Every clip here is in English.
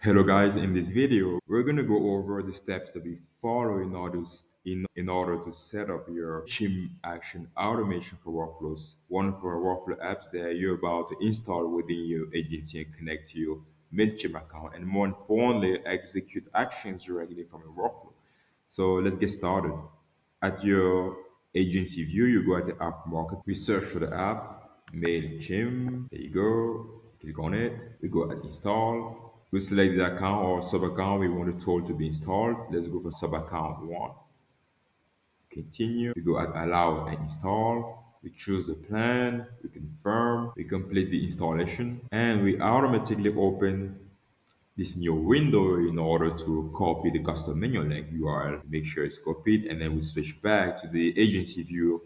Hello guys, in this video, we're going to go over the steps that we follow in order to set up your MailChimp Action Automation for workflows. One of our workflow apps that you're about to install within your agency and connect to your MailChimp account, and more importantly, execute actions directly from your workflow. So let's get started. At your agency view, you go at the app market. We search for the app, MailChimp. There you go. Click on it. We go at install. We select the account or sub account we want the tool to be installed. Let's go for sub account one. Continue. We go at allow and install. We choose a plan. We confirm. We complete the installation, and we automatically open this new window in order to copy the custom menu link URL. Make sure it's copied, and then we switch back to the agency view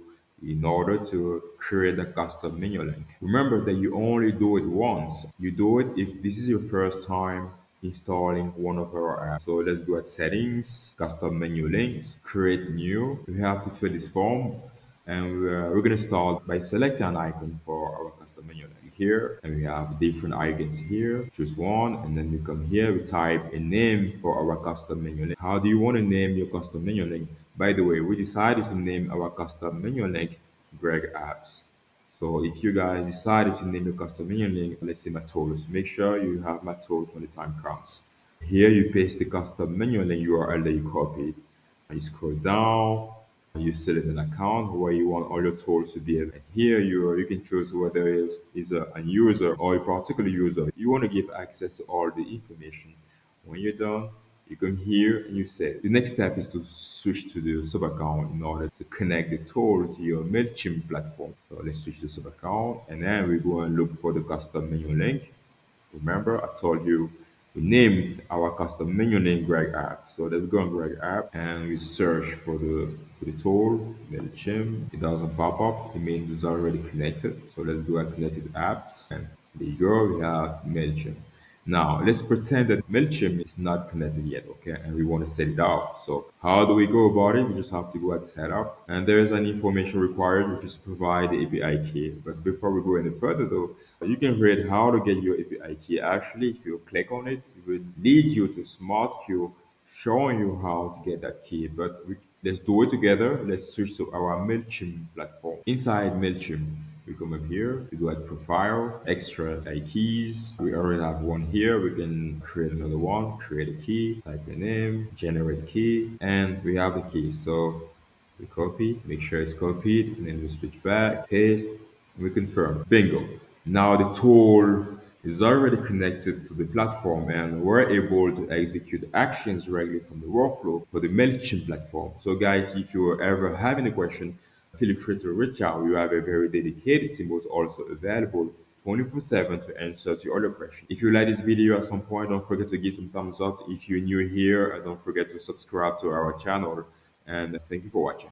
in order to create a custom menu link. Remember that you only do it once. You do it if this is your first time installing one of our apps. So let's go at settings, custom menu links, create new. We have to fill this form, and we're going to start by selecting an icon for our custom menu link here, and we have different icons here. Choose one, and then we come here, we type a name for our custom menu link. How do you want to name your custom menu link? By the way, we decided to name our custom menu link Greg Apps. So if you guys decided to name your custom menu link, let's say my tools, make sure you have my tools when the time comes. Here you paste the custom menu link URL that you copied. You scroll down, you select an account where you want all your tools to be. And here you can choose whether is a user or a particular user. You want to give access to all the information. When you're done, you come here and you say the next step is to switch to the sub account in order to connect the tool to your MailChimp platform. So let's switch to sub account, and then we go and look for the custom menu link. Remember, I told you we named our custom menu name Greg App. So let's go on Greg App and we search for the tool, MailChimp. It doesn't pop up. It means it's already connected. So let's go at connected apps. And there you go. We have MailChimp. Now let's pretend that MailChimp is not connected yet, okay? And we want to set it up. So how do we go about it? We just have to go at setup, and there's an information required, which is provide the API key. But before we go any further though, you can read how to get your API key. Actually, if you click on it, it will lead you to Smart Queue showing you how to get that key. But let's do it together. Let's switch to our MailChimp platform. Inside MailChimp, we come up here, we go at profile, extra keys. We already have one here. We can create another one, create a key, type a name, generate key, and we have the key. So we copy, make sure it's copied, and then we switch back, paste, and we confirm. Bingo. Now the tool is already connected to the platform, and we're able to execute actions directly from the workflow for the MailChimp platform. So guys, if you ever have any question, feel free to reach out. We have a very dedicated team who's also available 24/7 to answer to all your questions. If you like this video at some point, don't forget to give some thumbs up. If you're new here, don't forget to subscribe to our channel. And thank you for watching.